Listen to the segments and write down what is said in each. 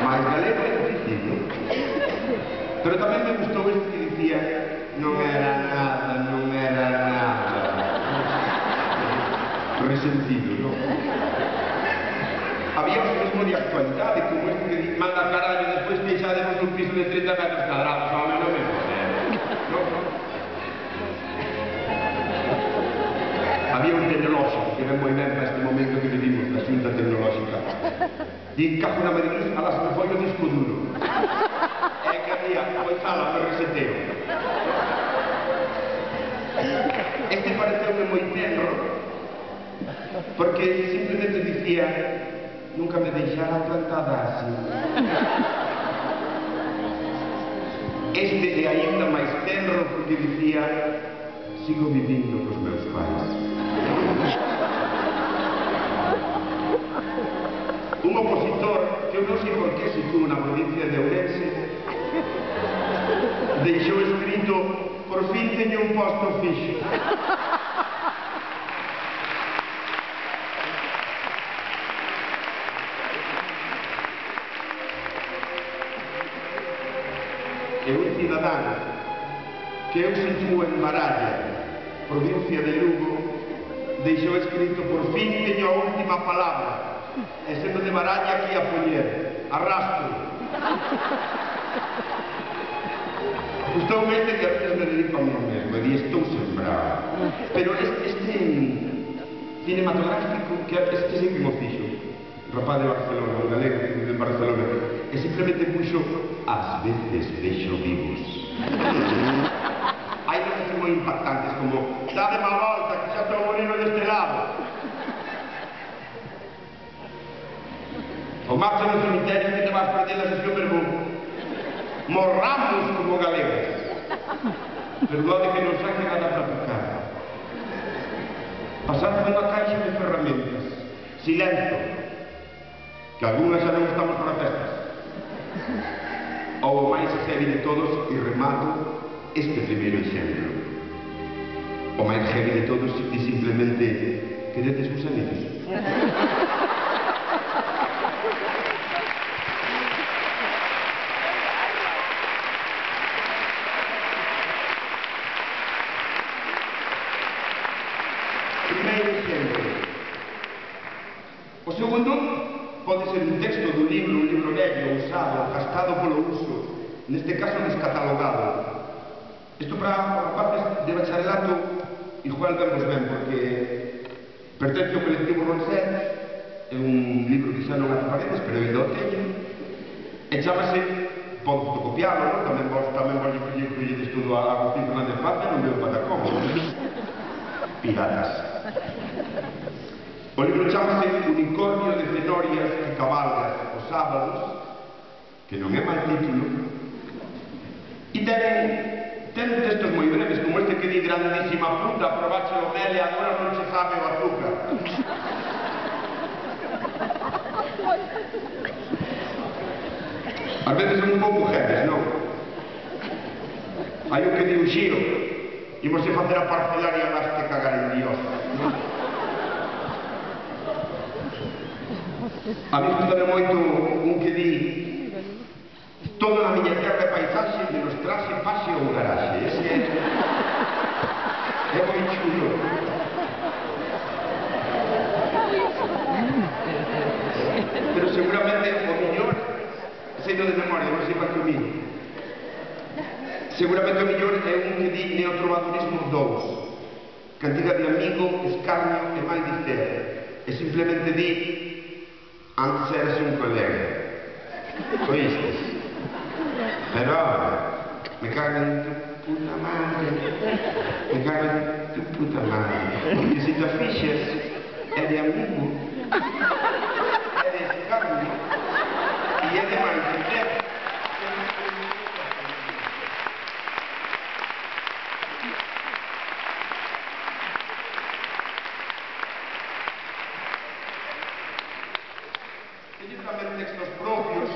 máis galego é difícil. Pero tamén me gustou este que dicía non era nada resentido, non? Había un mesmo de actualidade, como este que dice manda carallo, despois que xa demos un piso de 30 metros cadrados, home, non me joder, non? Había un tecnolóxico que ven moi ben para este momento que vivimos, da xunta tecnolóxica. Di cajo na Madrid, a las me foi o disco duro. E que había, foi sala, me reseteo. Este pareceume moi tenro, porque simplemente dicía nunca me deixara plantada así. Este é aínda máis tenro porque dicía sigo vivindo cos meus pais. Un opositor, que eu non sei por que situo na provincia de Ourense, deixou escrito por fin teño un posto fixo. E un cidadán que eu situo en Maralla, provincia de Lugo, deixou escrito por fin teño a última palabra. E sendo de Maralla aquí a poñer arrastro. Gustoume este que a veces me dedico a mí mesmo e di estou sembrado. Pero este cinematográfico que este sí que mo fixo, un rapaz de Barcelona, un galego de Barcelona, e simplemente puxo ás veces vexo vivos. Hai cousas moi impactantes como dade má volta que xa estou moreno deste lado. O marcha no cemiterio que te vas perder a sesión verbal. Morramos como galegos. Perdón que non saque nada para tocar. Pasar por unha caixa de ferramentas. Silencio. Que algunhas xa non estamos para festas. Ou o máis heavy de todos, e remato este primeiro exemplo. O máis heavy de todos é simplemente queredes os amigos. Primeiro exemplo. O segundo pode ser un texto dun libro, un libro vello, usado, gastado polo uso, neste caso descatalogado. Isto para os rapaces de bacharelato igual vemos ben, porque pertence ao colectivo Ronset, é un libro que xa non as paredes, pero ainda o teño, e chamase, podo fotocopiarlo, non? Tamén vos colledes todo a Agustín Fernández Paz e non veo patacón. Piratas. O libro chamase Unicornio de Cenorias que cabalgas os sábados, que non é mal título, e ten textos moi breves, como este que di grandísima puta, probache o mel e agora non se sabe o azúcar. Ás veces son un pouco jefes, non? Hai o que di o xiro, imos a facer a parcelaria máis que cagar en Dios, non? A mí gustame moito un que di toda a miña terra e paisaxe menos traxe, pase ou garaxe. Ese é moi chulo. Pero seguramente o millor, seido de memoria, non sei para que o miro. Seguramente o millor é un que di Neotrovadorismo 2, cantiga de amigo, escarnio e mal dicer. E simplemente di antes eres un colega. Oístes? Pero ahora, me cago en tu puta madre, me cago en tu puta madre, porque si te fixes, é de amigo, é de escarnio, e é de mal dicer. Teño tamén textos propios,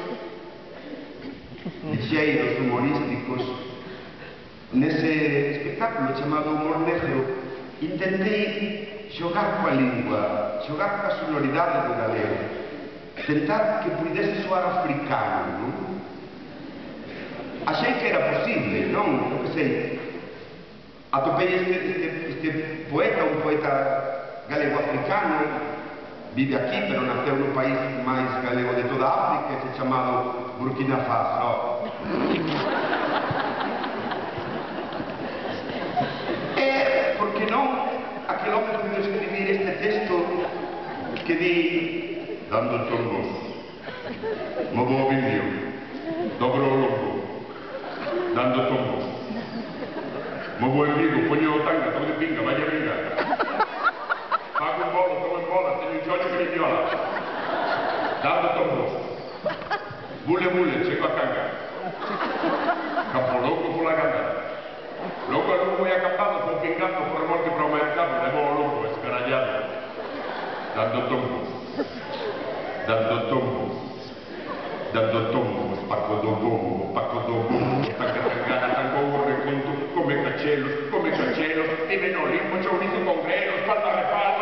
lixeiros, humorísticos. Nese espectáculo chamado Humor Negro intentei xogar coa lingua, xogar coa sonoridade do galego. tentar que pudese soar africano, non? Achei que era posible, non? Eu que sei, atopei este poeta, un poeta galego-africano, vive aquí, pero naceu no país máis galego de toda África, que se chamado Burkina Faso. E, por que non, aquel home pudo escribir este texto que di: dando tombos, movo o vídeo, dobro o lombo, dando tombos, movo el vigo, poño o tanga, todo de pinga, vaya venga. Pago un bolo, tomo en bola, teño un xollo que me viola. Dando tombos. Bule, bule, chego a canga. Campo louco pola ganga. Logo algo moi acampado, vou pingando por remorque para o mercado, levo o lombo escarallado. Dando tombos. Dando tombos. Dando tombos, paco do bombo, tanga tangana, tango o reconto, come cachelos, vive no limpo, chourizo con grelos, falta reparo.